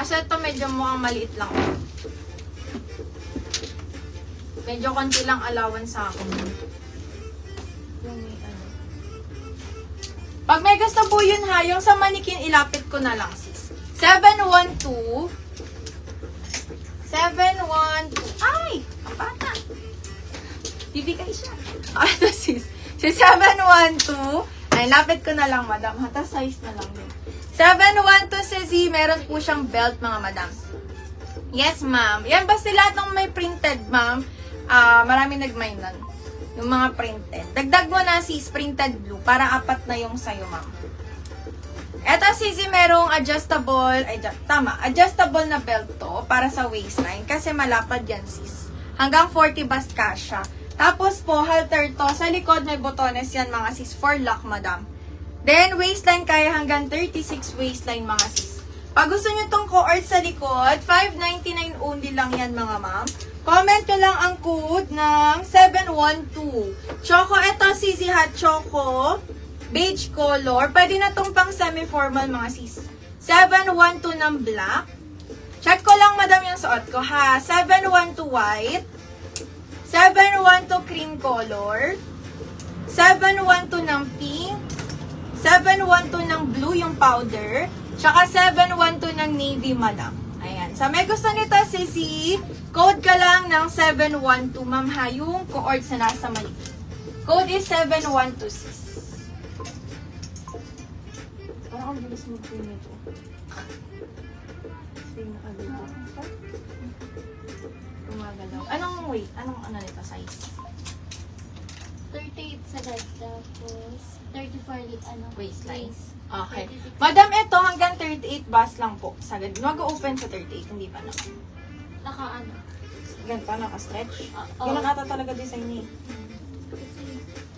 Kasi ito medyo mukhang maliit lang. Medyo konti lang allowance sa akin. Yung may ano. Pag may gusto po yun ha, yung sa manikin, ilapit ko na lang sis. 712. 712. Ay! Ang bata. Bibigay siya. Ito sis. Si 712. Ay, lapit ko na lang, madam. Hata size na lang din. 712 si Z. Meron po siyang belt, mga madam. Yes, ma'am. Yan, basta lahat ng may printed, ma'am. Marami nagmainan. Yung mga printed. Dagdag mo na sis, printed blue. Para 4 na yung sayo, ma'am. Eto sis, merong adjustable, adjustable na belt to para sa waistline. Kasi malapad yan sis. Hanggang 40 bust kasha. Tapos po, halter to. Sa likod may botones yan mga sis. For lock, madam. Then, waistline kaya hanggang 36 waistline mga sis. Pag gusto nyo tong co-ord sa likod, $5.99 only lang yan mga ma'am. Comment nyo lang ang code ng 712. Choco, eto sisi hot choco. Beige color. Pwede na tong pang semi-formal mga sis. 712 ng black. Check ko lang madam yung suot ko ha. 712 white. 712 cream color. 712 ng pink. 712 ng blue yung powder. Tsaka 712 ng navy madam. Ayan. Sa may gusto nito sisi, code ka lang ng 712 ma'am ha. Yung co-ords na nasa mali. Code is 7126. Parang ang bilis mo po nito. Gumagalaw. Anong weight? Anong ano nito size? 38 sa dad, tapos 34 lit, Waistline. waist. Okay. 36. Madam, ito hanggang 38 bus lang po. Sagad. Mag-open sa 38. Hindi pa na. Naka ano? Ganito, naka-stretch. Oo. Ganun ata talaga design niya. Kasi,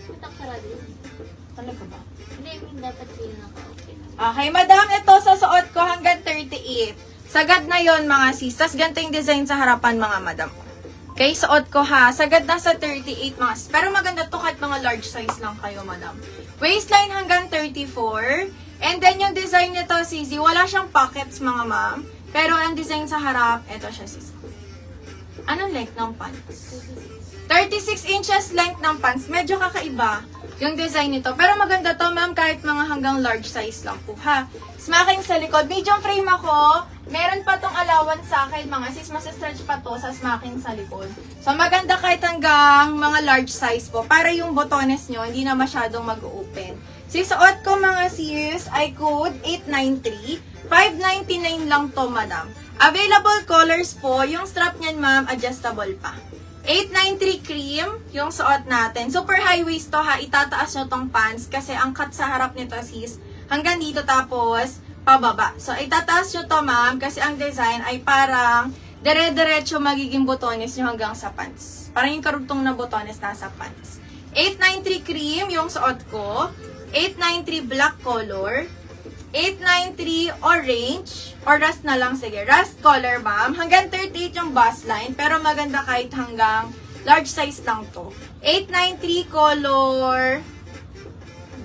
putak sarado yun. Talaga ba? Hindi, I mean, dapat sila naka-open. Okay, madam, ito sa suot ko hanggang 38. Sagad na yon mga sis. Tas ganito yung design sa harapan mga madam. Okay, suot ko ha. Sagad na sa 38 mga sis. Pero maganda to kahit mga large size lang kayo madam. Waistline hanggang 34. And then yung design nito sisi, wala siyang pockets mga ma'am. Pero ang design sa harap, ito siya sis. Anong length ng pants? 36 inches length ng pants. Medyo kakaiba yung design nito. Pero maganda to ma'am kahit mga hanggang large size lang po ha. Smacking sa likod. Medium frame ako. Meron pa tong allowance sa akin mga sis. Mas-stretch pa to sa smacking sa likod. So maganda kahit hanggang mga large size po. Para yung botones nyo hindi na masyadong mag-open. Suot ko mga sis ay code 893. $5.99 lang to madam. Available colors po. Yung strap niyan ma'am adjustable pa. 893 cream, yung suot natin. Super high waist to ha. Itataas nyo tong pants kasi ang cut sa harap nito sis hanggang dito tapos pababa. So itataas nyo to ma'am kasi ang design ay parang dire-diretso magiging botones nyo hanggang sa pants. Parang yung karugtong na botones nasa pants. 893 cream, yung suot ko. 893 black color. 893 orange. Or rust na lang, sige. Rust color, ma'am. Hanggang 38 yung bust line. Pero maganda kahit hanggang large size lang to. 893 color.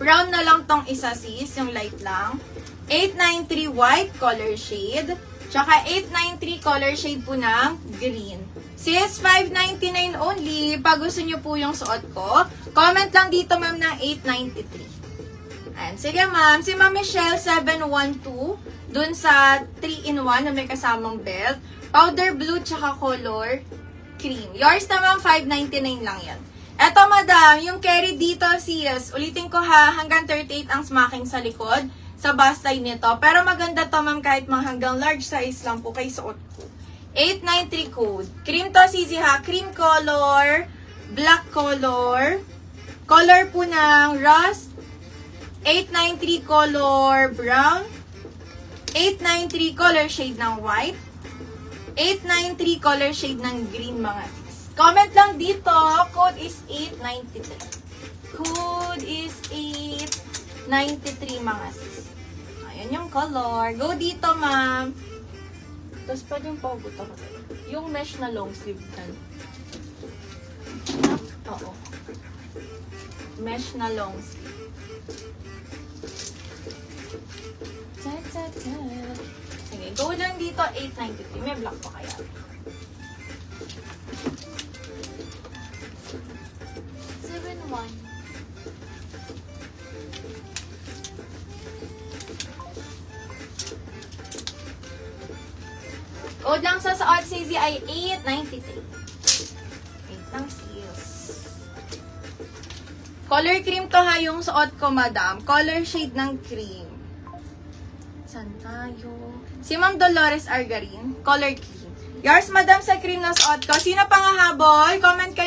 Brown na lang tong isa sis. Yung light lang. 893 white color shade. Tsaka 893 color shade po ng green. Sis, $5.99 only. Pag gusto nyo po yung suot ko, comment lang dito ma'am ng 893. Ayan. Sige ma'am, si Ma'am Michelle 712 dun sa 3-in-1 na may kasamang belt. Powder blue tsaka color cream. Yours na ma'am, $5.99 lang yan. Eto madam, yung carry dito sis, ulitin ko ha, hanggang 38 ang smacking sa likod sa bust line nito. Pero maganda to ma'am kahit mga hanggang large size lang po kay suot ko. 893 code. Cream to sisi ha, cream color, black color, color po ng rust, 893 color brown, 893 color shade ng white, 893 color shade ng green mga sis. Comment lang dito, code is 893. Code is 893 mga sis. Ayan yung color. Go dito ma'am. Tapos pwede yung pahugot ako. Yung mesh na long sleeve dyan. Oo. Mesh na long sleeve. Ta-ta-ta. Sige, go lang dito. dito, 893. May black pa kaya? 7-1. Code lang sa suot, CZ ay 893. Wait lang, sis. Color cream to ha yung suot ko, madam. Color shade ng cream. Saan tayo? Si Ma'am Dolores Argarin. Color cream. Yours, madam, sa cream na suot ko. Sino pang hahabol? Comment kayo.